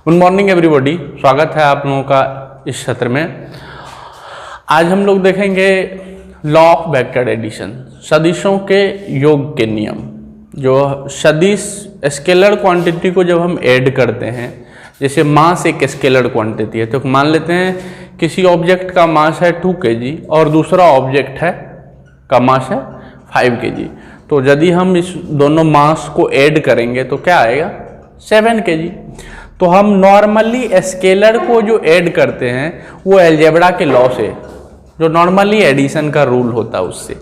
Good morning everybody, स्वागत है आप लोगों का इस सत्र में। आज हम लोग देखेंगे लॉ ऑफ वेक्टर एडिशन, सदिशों के योग के नियम। जो सदिश स्केलर क्वांटिटी को जब हम ऐड करते हैं, जैसे मास एक स्केलर क्वांटिटी है, तो मान लेते हैं किसी ऑब्जेक्ट का मास है 2 kg और दूसरा ऑब्जेक्ट है का मास है 5 kg। तो यदि हम इस दोनों मास को ऐड करेंगे तो क्या आएगा 7 kg। तो हम नॉर्मली स्केलर को जो ऐड करते हैं वो अलजेब्रा के लॉ से, जो नॉर्मली एडिशन का रूल होता है उससे।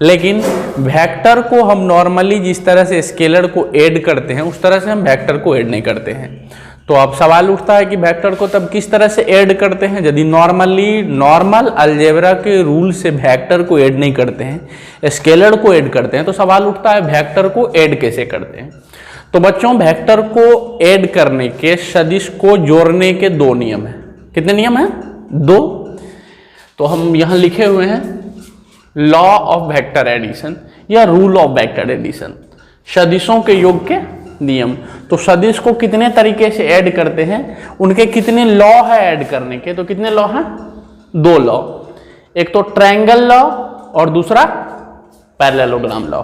लेकिन वेक्टर को हम नॉर्मली जिस तरह से स्केलर को ऐड करते हैं उस तरह से हम वेक्टर को ऐड नहीं करते हैं। तो अब सवाल उठता है कि वेक्टर को तब किस तरह से ऐड करते हैं। यदि नॉर्मल अलजेब्रा के रूल से वेक्टर को ऐड नहीं करते हैं, स्केलर को ऐड करते हैं, तो सवाल उठता है वेक्टर को ऐड कैसे करते हैं। तो बच्चों, वेक्टर को ऐड करने के, सदिश को जोड़ने के 2 नियम हैं। कितने नियम हैं? 2। तो हम यहां लिखे हुए हैं लॉ ऑफ वेक्टर एडिशन या रूल ऑफ वेक्टर एडिशन, सदिशों के योग के नियम। तो सदिश को कितने तरीके से ऐड करते हैं, उनके कितने लॉ है ऐड करने के। तो कितने लॉ हैं? 2 लॉ। एक तो ट्रायंगल लॉ और दूसरा पैरेललोग्राम लॉ।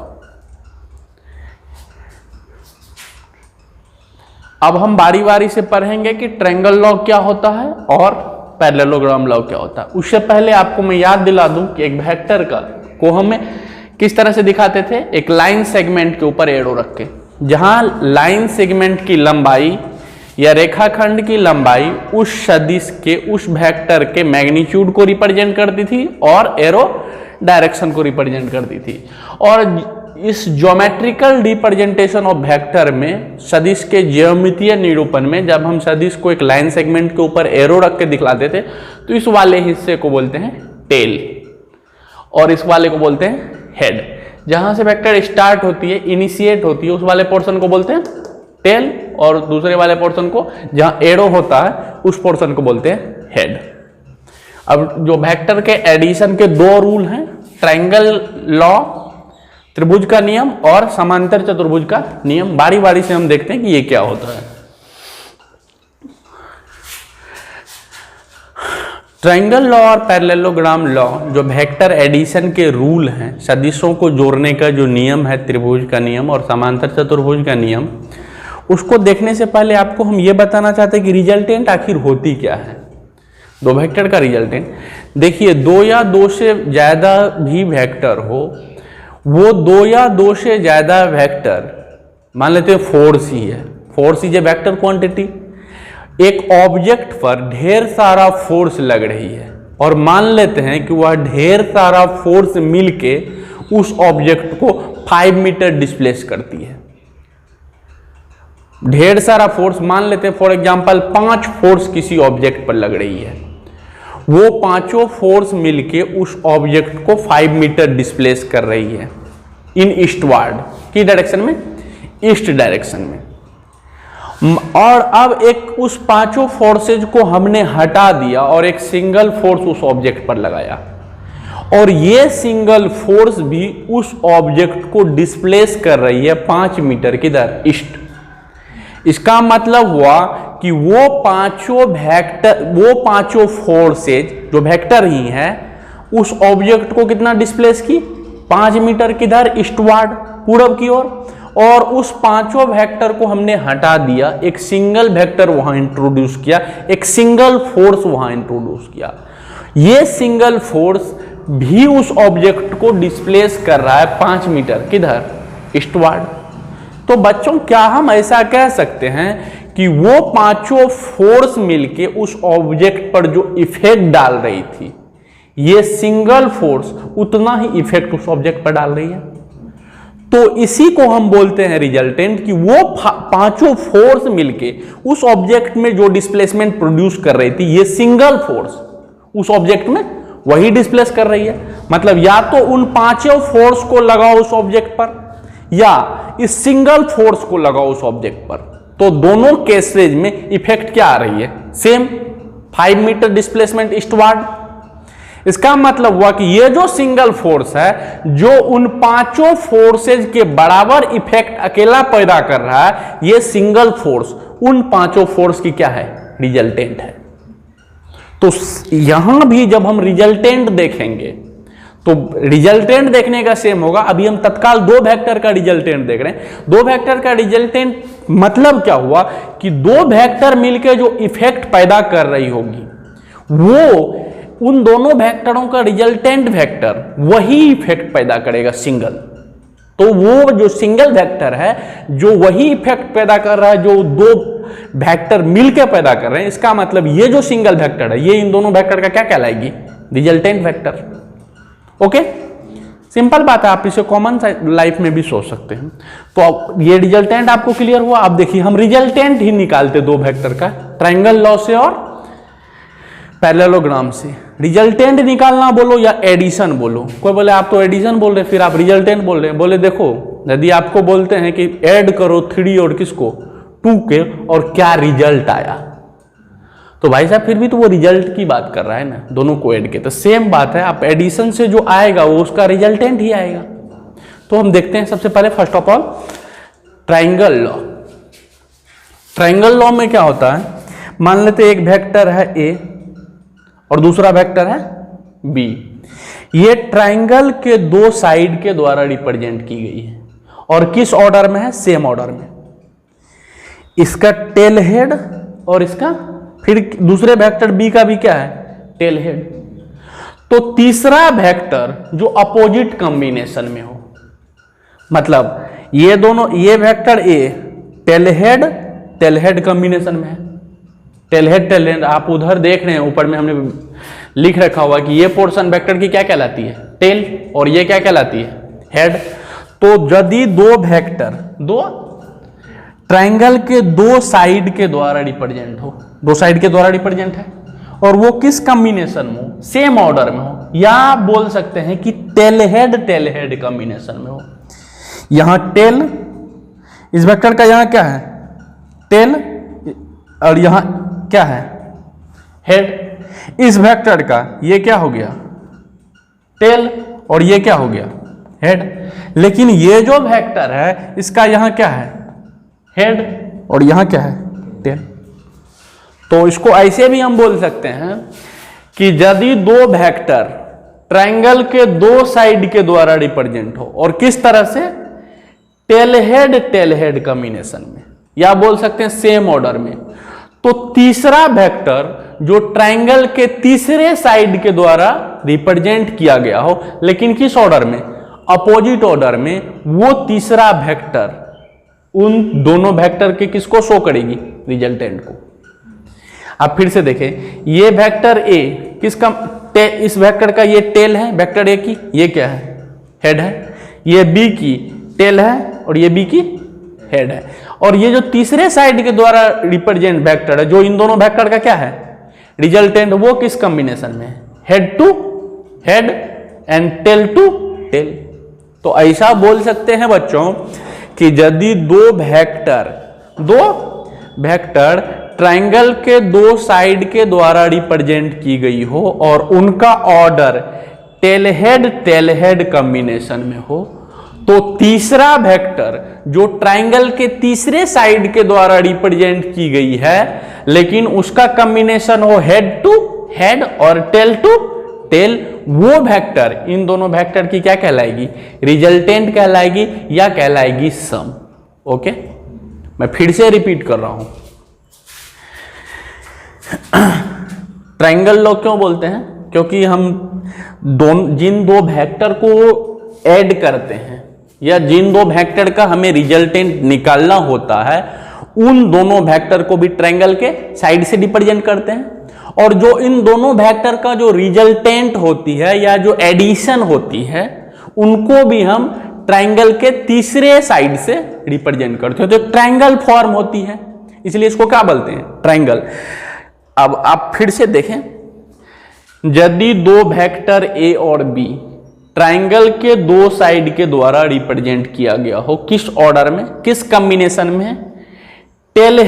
अब हम बारी बारी से पढ़ेंगे कि ट्रायंगल लॉ क्या होता है और पैरेललोग्राम लॉ क्या होता है। उससे पहले आपको मैं याद दिला दूं कि एक वेक्टर को हमें किस तरह से दिखाते थे। एक लाइन सेगमेंट के ऊपर एरो रख के, जहां लाइन सेगमेंट की लंबाई या रेखाखंड की लंबाई उस सदिश के, उस वेक्टर के मैग्नीट्यूड को रिप्रेजेंट करती थी और एरो डायरेक्शन को रिप्रेजेंट करती थी। और इस ज्योमेट्रिकल रिप्रेजेंटेशन ऑफ वेक्टर में, सदिश के ज्यामितीय निरूपण में, जब हम सदिश को एक लाइन सेगमेंट के ऊपर एरो रख के दिखलाते थे तो इस वाले हिस्से को बोलते हैं टेल और इस वाले को बोलते हैं हेड। जहां से वेक्टर स्टार्ट होती है, इनिशिएट होती है, उस वाले पोर्शन को बोलते हैं टेल और दूसरे वाले पोर्शन को, जहां एरो होता है, उस पोर्शन को बोलते हैं हेड। अब जो वेक्टर के एडिशन के 2 रूल हैं, ट्रायंगल लॉ, त्रिभुज का नियम, और समांतर चतुर्भुज का नियम, बारी बारी से हम देखते हैं कि ये क्या होता है। ट्रायंगल लॉ और पैरेललोग्राम लॉ जो वेक्टर एडिशन के रूल हैं, सदिशों को जोड़ने का जो नियम है, त्रिभुज का नियम और समांतर चतुर्भुज का नियम, उसको देखने से पहले आपको हम ये बताना चाहते हैं कि रिजल्टेंट आखिर होती क्या है। 2 वेक्टर का रिजल्टेंट देखिए, 2 या 2 से ज्यादा भी वेक्टर हो, वो 2 या 2 से ज्यादा वेक्टर, मान लेते हैं फोर्स ही है, force is a vector quantity. एक ऑब्जेक्ट पर ढेर सारा फोर्स लग रही है और मान लेते हैं कि वह ढेर सारा फोर्स मिलके उस ऑब्जेक्ट को 5 मीटर डिस्प्लेस करती है। ढेर सारा फोर्स, मान लेते हैं फॉर एग्जांपल 5 फोर्स किसी ऑब्जेक्ट पर लग रही है, वो 5 फोर्स मिलके उस ऑब्जेक्ट को 5 मीटर डिस्प्लेस कर रही है इन ईस्टवर्ड की डायरेक्शन में, ईस्ट डायरेक्शन में। और अब एक उस 5 फोर्सेज को हमने हटा दिया और एक सिंगल फोर्स उस ऑब्जेक्ट पर लगाया, और ये सिंगल फोर्स भी उस ऑब्जेक्ट को डिस्प्लेस कर रही है 5 मीटर किधर, ईस्ट। इसका मतलब हुआ कि वो 5 फोर्सेज जो वेक्टर ही है, उस ऑब्जेक्ट को कितना डिस्प्लेस की, 5 मीटर किधर, ईस्टवर्ड, पूरब की ओर। और उस 5 वेक्टर को हमने हटा दिया, एक सिंगल वेक्टर वहां इंट्रोड्यूस किया, एक सिंगल फोर्स वहां इंट्रोड्यूस किया। ये सिंगल फोर्स भी उस ऑब्जेक्ट को डिस्प्लेस कर रहा है 5 मीटर किधर, ईस्टवर्ड। तो बच्चों, क्या हम ऐसा कह सकते हैं कि वो 5 फोर्स मिलके उस ऑब्जेक्ट पर जो इफेक्ट डाल रही थी, ये सिंगल फोर्स उतना ही इफेक्ट उस ऑब्जेक्ट पर डाल रही है? तो इसी को हम बोलते हैं रिजल्टेंट, कि वो 5 फोर्स मिलके उस ऑब्जेक्ट में जो डिस्प्लेसमेंट प्रोड्यूस कर रही थी, ये सिंगल फोर्स उस ऑब्जेक्ट में वही डिस्प्लेस कर रही है। मतलब या तो उन 5 फोर्स को लगाओ उस ऑब्जेक्ट पर, या इस सिंगल फोर्स को लगाओ उस ऑब्जेक्ट पर, तो दोनों केसेज में इफेक्ट क्या आ रही है, सेम, 5 मीटर डिस्प्लेसमेंट ईस्टवर्ड। इसका मतलब हुआ कि ये जो सिंगल फोर्स है जो उन पांचों फोर्सेज के बराबर इफेक्ट अकेला पैदा कर रहा है, ये सिंगल फोर्स उन पांचों फोर्स की क्या है, रिजल्टेंट है। तो यहां भी जब हम रिजल्टेंट देखेंगे तो रिजल्टेंट देखने का सेम होगा। अभी हम तत्काल दो वेक्टर का रिजल्टेंट देख रहे हैं। दो वेक्टर का रिजल्टेंट मतलब क्या हुआ कि दो वेक्टर मिलकर जो इफेक्ट पैदा कर रही होगी वो उन दोनों वेक्टरों का रिजल्टेंट वेक्टर वही इफेक्ट पैदा करेगा सिंगल। तो वो जो सिंगल वेक्टर है जो वही इफेक्ट पैदा कर रहा है जो दो वेक्टर मिलकर पैदा कर रहे हैं, इसका मतलब ये जो सिंगल वेक्टर है ये इन दोनों वेक्टर का क्या कहलाएगी, रिजल्टेंट वेक्टर। ओके, सिंपल बात है, आप इसे कॉमन लाइफ में भी सोच सकते हैं। तो ये रिजल्टेंट आपको क्लियर हुआ। अब देखिए हम रिजल्टेंट ही निकालते दो वेक्टर का, ट्रायंगल लॉ से और पैरेललोग्राम से। रिजल्टेंट निकालना बोलो या एडिशन बोलो, कोई बोले आप तो एडिशन बोल रहे फिर आप रिजल्टेंट बोल रहे हैं। बोले देखो यदि आपको बोलते हैं कि ऐड करो 3 और किसको 2 के और क्या रिजल्ट आया, तो भाई साहब फिर भी तो वो रिजल्ट की बात कर रहा है ना, दोनों को ऐड के। तो सेम बात है, आप एडिशन से जो आएगा वो उसका रिजल्टेंट ही आएगा। तो हम देखते हैं सबसे पहले first of all triangle law. Triangle law में क्या होता है, मान लेते एक वेक्टर है ए और दूसरा वेक्टर है बी। ये ट्रायंगल के दो साइड के द्वारा रिप्रेजेंट की गई है और किस ऑर्डर में है, सेम ऑर्डर में। इसका टेल हेड और इसका फिर दूसरे वेक्टर बी का भी क्या है, टेल हेड। तो तीसरा वेक्टर जो अपोजिट कॉम्बिनेशन में हो, मतलब ये दोनों, ये vector A tail head combination में है। टेल हेड आप उधर देख रहे हैं ऊपर में हमने लिख रखा हुआ कि ये पोर्शन वेक्टर की क्या कहलाती है, टेल, और ये क्या कहलाती है, हेड। तो यदि दो वेक्टर दो ट्रायंगल के दो साइड के द्वारा रिप्रेजेंट हो, दो साइड के द्वारा रिप्रेजेंट है और वो किस कॉम्बिनेशन में हो, सेम ऑर्डर में हो, या बोल सकते हैं कि टेल हेड कॉम्बिनेशन में हो। यहां टेल, इस वेक्टर का यहां क्या है, टेल, और यहां क्या है, हेड। इस वेक्टर का ये क्या हो गया, टेल, और ये क्या हो गया, हेड। लेकिन ये जो वेक्टर है इसका यहां क्या है, हेड, और यहां क्या है, टेल। तो इसको ऐसे भी हम बोल सकते हैं कि यदि दो वेक्टर ट्रायंगल के दो साइड के द्वारा रिप्रेजेंट हो और किस तरह से, टेल हेड कॉम्बिनेशन में, या बोल सकते हैं सेम ऑर्डर में, तो तीसरा वेक्टर जो ट्रायंगल के तीसरे साइड के द्वारा रिप्रेजेंट किया गया हो लेकिन किस ऑर्डर में, अपोजिट ऑर्डर में, वो तीसरा वेक्टर उन दोनों वेक्टर के किसको शो करेगी, रिजल्टेंट को। आप फिर से देखें, ये वेक्टर ए किसका, इस वेक्टर का ये टेल है वेक्टर ए की, ये क्या है, हेड है। ये बी की टेल है और ये बी की हेड है। और ये जो तीसरे साइड के द्वारा रिप्रेजेंट वेक्टर है जो इन दोनों वेक्टर का क्या है, रिजल्टेंट, वो किस कॉम्बिनेशन में है, head to head and tail to tail. तो ऐसा बोल सकते हैं बच्चों कि यदि दो वेक्टर ट्रायंगल के दो साइड के द्वारा रिप्रेजेंट की गई हो और उनका ऑर्डर टेल हेड कॉम्बिनेशन में हो, तो तीसरा वेक्टर जो ट्रायंगल के तीसरे साइड के द्वारा रिप्रेजेंट की गई है लेकिन उसका कॉम्बिनेशन हो हेड टू हेड और टेल टू टेल, वो वेक्टर इन दोनों वेक्टर की क्या कहलाएगी, रिजल्टेंट कहलाएगी या कहलाएगी सम। ओके, मैं फिर से रिपीट कर रहा हूं। ट्रायंगल लॉ क्यों बोलते हैं, क्योंकि हम जिन दो वेक्टर को ऐड करते हैं या जिन दो वेक्टर का हमें रिजल्टेंट निकालना होता है उन दोनों वेक्टर को भी ट्रायंगल के साइड से रिप्रेजेंट करते हैं, और जो इन दोनों वेक्टर का जो रिजल्टेंट होती है या जो एडिशन होती है उनको भी हम ट्रायंगल के तीसरे साइड से रिप्रेजेंट करते हैं। तो ट्रायंगल फॉर्म होती है, इसलिए इसको क्या बोलते हैं, ट्रायंगल। अब आप फिर से देखें, यदि दो वेक्टर ए और बी ट्रायंगल के दो साइड के द्वारा रिप्रेजेंट किया गया हो, किस ऑर्डर में, किस कॉम्बिनेशन में, टेल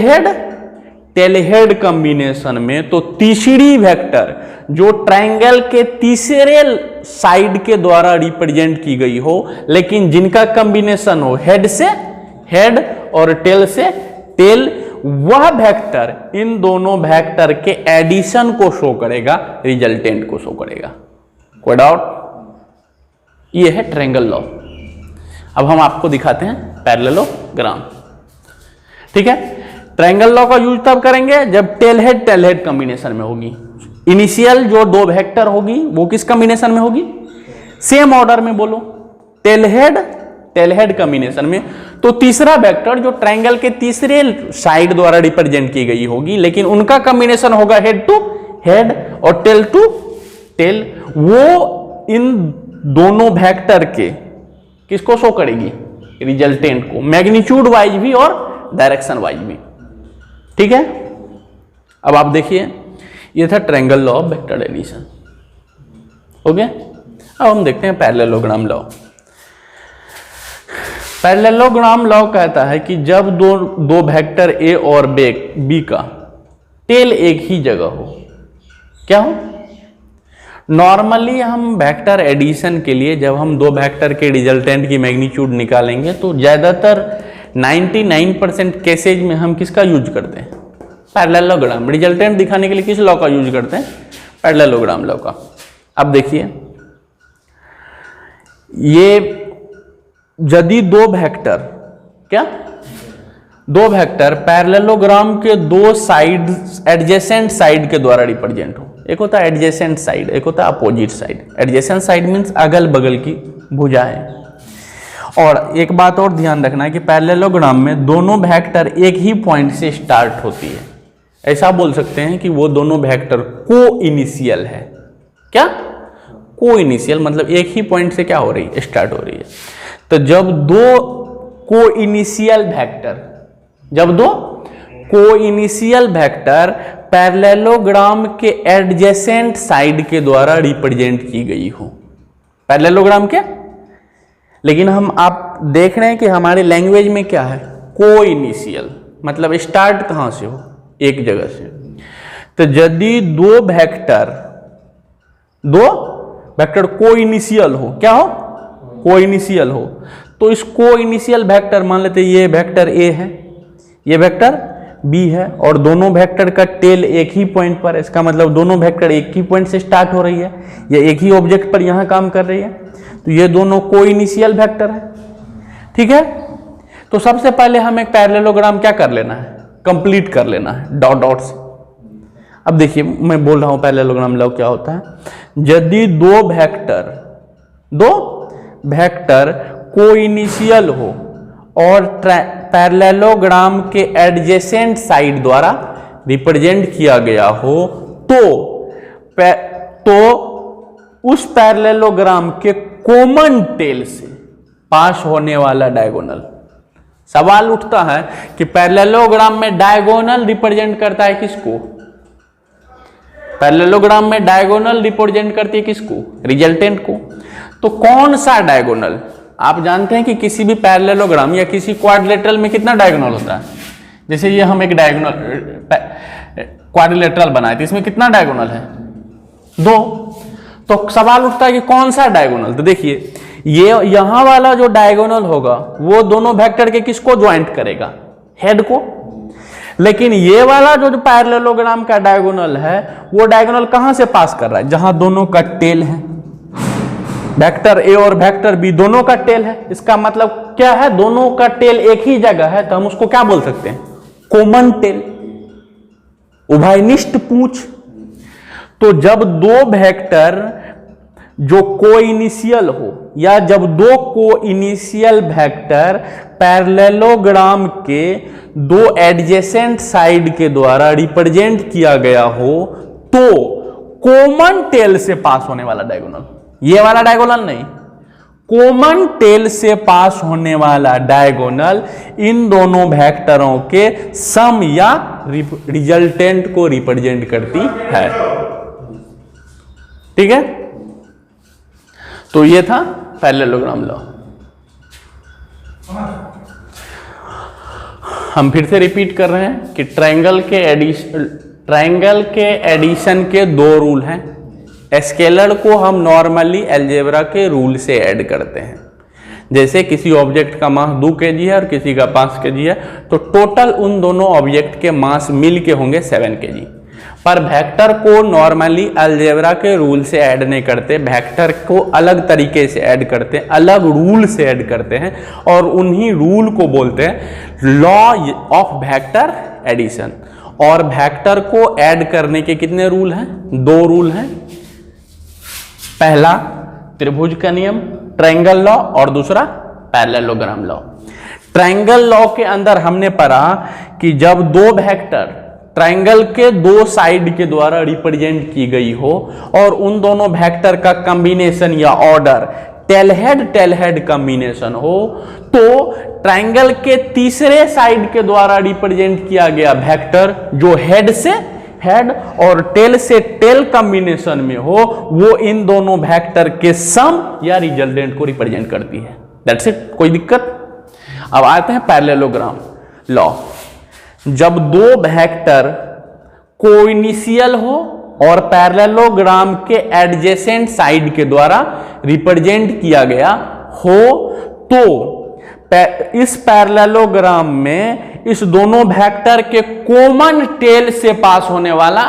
टेलहेड कॉम्बिनेशन में तो तीसरी वेक्टर जो ट्रायंगल के तीसरे साइड के द्वारा रिप्रेजेंट की गई हो, लेकिन जिनका कॉम्बिनेशन हो हेड से हेड और टेल से टेल, वह वेक्टर इन दोनों वेक्टर के एडिशन को शो करेगा, रिजल्टेंट को शो करेगा। कोई डाउट? ये है ट्रायंगल लॉ। अब हम आपको दिखाते हैं पैरेललोग्राम। ठीक है, ट्रायंगल लॉ का यूज तब करेंगे जब टेल हेड कॉम्बिनेशन में होगी। इनिशियल जो दो वेक्टर होगी वो किस कॉम्बिनेशन में होगी? सेम ऑर्डर में बोलो, टेल हेड कॉम्बिनेशन में। तो तीसरा वेक्टर जो ट्रायंगल के तीसरे साइड द्वारा रिप्रेजेंट की गई होगी, लेकिन उनका कॉम्बिनेशन होगा हेड टू हेड और टेल टू टेल, वो इन दोनों वेक्टर के किसको शो करेगी? रिजल्टेंट को, मैग्नीट्यूड वाइज भी और डायरेक्शन वाइज भी। ठीक है, अब आप देखिए, ये था triangle law of vector addition. Okay, अब हम देखते हैं पैरेललोग्राम लॉ। पैरेललोग्राम लॉ कहता है कि जब दो वेक्टर ए और बी का टेल एक ही जगह हो, क्या हो? नॉर्मली हम वेक्टर एडिशन के लिए जब हम दो वेक्टर के रिजल्टेंट की मैग्नीट्यूड निकालेंगे तो ज्यादातर 99% केसेज में हम किसका यूज करते हैं? पैरेललोग्राम। रिजल्टेंट दिखाने के लिए किस लॉ का यूज करते हैं? पैरेललोग्राम लॉ का। अब देखिए, ये यदि दो वेक्टर पैरेललोग्राम के दो साइड एडजेसेंट साइड के द्वारा रिप्रेजेंट हो, एक होता है एडजेसेंट साइड, एक होता है opposite side. Adjacent side means अगल बगल की भुजाएं। और एक बात और ध्यान रखना है कि पैरेललोग्राम में दोनों वेक्टर एक ही पॉइंट से स्टार्ट होती है। ऐसा बोल सकते हैं कि वो दोनों वेक्टर को इनिशियल है। क्या? को इनिशियल मतलब एक ही पॉइंट से क्या हो रही है? स्टार्ट हो रही है। तो जब दो को इनिशियल वेक्टर पैरेललोग्राम के एडजेसेंट साइड के द्वारा रिप्रेजेंट की गई हो, पैरेललोग्राम के, लेकिन आप देख रहे हैं कि हमारे लैंग्वेज में क्या है? को इनिशियल मतलब स्टार्ट कहां से हो? एक जगह से। तो यदि दो वेक्टर को इनिशियल हो, क्या हो? को इनिशियल हो, तो इस को इनिशियल वेक्टर मान लेते हैं ये वेक्टर ए है, ये वेक्टर बी है, और दोनों वेक्टर का टेल एक ही पॉइंट पर है। इसका मतलब दोनों वेक्टर एक ही पॉइंट से स्टार्ट हो रही है, ये एक ही ऑब्जेक्ट पर यहां काम कर रही है, तो ये दोनों को इनिशियल वेक्टर है। ठीक है, तो सबसे पहले हमें पैरेललोग्राम क्या कर लेना है? कंप्लीट कर लेना है डॉट डॉट से। अब देखिए, मैं बोल रहा हूं पैरेललोग्राम लॉ क्या होता है। यदि दो वेक्टर को इनिशियल हो और पैरेललोग्राम के एडजेसेंट साइड द्वारा रिप्रेजेंट किया गया हो, तो उस पैरेललोग्राम के कॉमन टेल से पास होने वाला डायगोनल। सवाल उठता है कि पैरेललोग्राम में डायगोनल रिप्रेजेंट करता है किसको? पैरेललोग्राम में डायगोनल रिप्रेजेंट करती है किसको? रिजल्टेंट को। तो कौन सा डायगोनल? आप जानते हैं कि किसी भी पैरेललोग्राम या किसी क्वाड्रिलेटरल में कितना डायगोनल होता है? जैसे ये हम एक क्वाड्रिलेटरल बनाए थे, इसमें कितना डायगोनल है? 2। तो सवाल उठता है कि कौन सा डायगोनल? तो देखिए, ये यहां वाला जो डायगोनल होगा वो दोनों वेक्टर के किसको ज्वाइंट करेगा? हेड को। लेकिन ये वाला जो पैरेललोग्राम का डायगोनल है वो डायगोनल कहां से पास कर रहा है? जहां दोनों का टेल है। वेक्टर ए और वेक्टर बी दोनों का टेल है। इसका मतलब क्या है? दोनों का टेल एक ही जगह है, तो हम उसको क्या बोल सकते हैं? कॉमन टेल, उभयनिष्ठ पूंछ। तो जब दो वेक्टर जो को इनिशियल हो या जब दो को इनिशियल वेक्टर पैरेललोग्राम के दो एडजेसेंट साइड के द्वारा रिप्रेजेंट किया गया हो, तो कॉमन टेल से पास होने वाला डायगोनल, ये वाला डायगोनल नहीं, कॉमन टेल से पास होने वाला डायगोनल इन दोनों वेक्टरों के सम या रिजल्टेंट को रिप्रेजेंट करती है। ठीक है, तो ये था पैरेललोग्राम लॉ। हम फिर से रिपीट कर रहे हैं कि ट्रायंगल के एडिशन के दो रूल हैं। स्केलर को हम नॉर्मली अलजेब्रा के रूल से ऐड करते हैं। जैसे किसी ऑब्जेक्ट का मास 2 kg है और किसी का 5 kg है, तो टोटल उन दोनों ऑब्जेक्ट के मास मिल के होंगे 7 kg। पर वेक्टर को नॉर्मली अलजेब्रा के रूल से ऐड नहीं करते, वेक्टर को अलग तरीके से ऐड करते हैं, अलग रूल से ऐड करते हैं, और उन्हीं रूल को बोलते हैं लॉ ऑफ वेक्टर एडिशन। और वेक्टर को ऐड करने के कितने रूल हैं? 2 रूल हैं। पहला त्रिभुज का नियम ट्रायंगल लॉ, और दूसरा पैरेललोग्राम लॉ। ट्रायंगल लॉ के अंदर हमने पढ़ा कि जब दो वेक्टर ट्रायंगल के 2 साइड के द्वारा रिप्रेजेंट की गई हो और उन दोनों वेक्टर का कॉम्बिनेशन या ऑर्डर टेल हेड कॉम्बिनेशन हो, तो ट्रायंगल के तीसरे साइड के द्वारा रिप्रेजेंट किया गया वेक्टर जो हेड से हेड और टेल से टेल कॉम्बिनेशन में हो, वो इन दोनों वेक्टर के सम या रिजल्टेंट को रिप्रेजेंट करती है। दैट्स इट, कोई दिक्कत? अब आते हैं पैरेललोग्राम लॉ। जब दो वेक्टर कोइनिशियल हो और पैरेललोग्राम के एडजेसेंट साइड के द्वारा रिप्रेजेंट किया गया हो, तो इस पैरेललोग्राम में इस दोनों वेक्टर के कॉमन टेल से पास होने वाला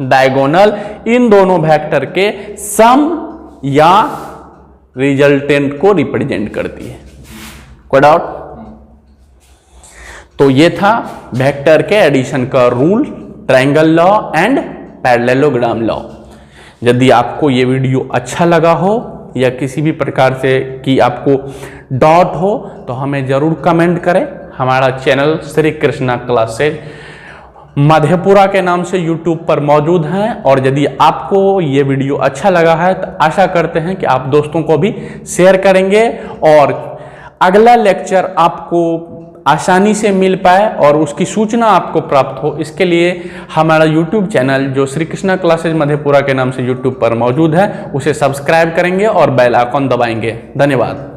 डायगोनल इन दोनों वेक्टर के सम या रिजल्टेंट को रिप्रेजेंट करती है। कोई डाउट? तो ये था वेक्टर के एडिशन का rule, triangle law and parallelogram law. यदि आपको ये वीडियो अच्छा लगा हो या किसी भी प्रकार से कि आपको डाउट हो, तो हमें जरूर कमेंट करें। हमारा चैनल श्री कृष्णा क्लासेज मधेपुरा के नाम से यूट्यूब पर मौजूद है, और यदि आपको ये वीडियो अच्छा लगा है तो आशा करते हैं कि आप दोस्तों को भी शेयर करेंगे और अगला लेक्चर आपको आसानी से मिल पाए और उसकी सूचना आपको प्राप्त हो, इसके लिए हमारा यूट्यूब चैनल जो श्री कृष्णा क्लासेज मधेपुरा के नाम से यूट्यूब पर मौजूद है, उसे सब्सक्राइब करेंगे और बेल आइकन दबाएंगे। धन्यवाद।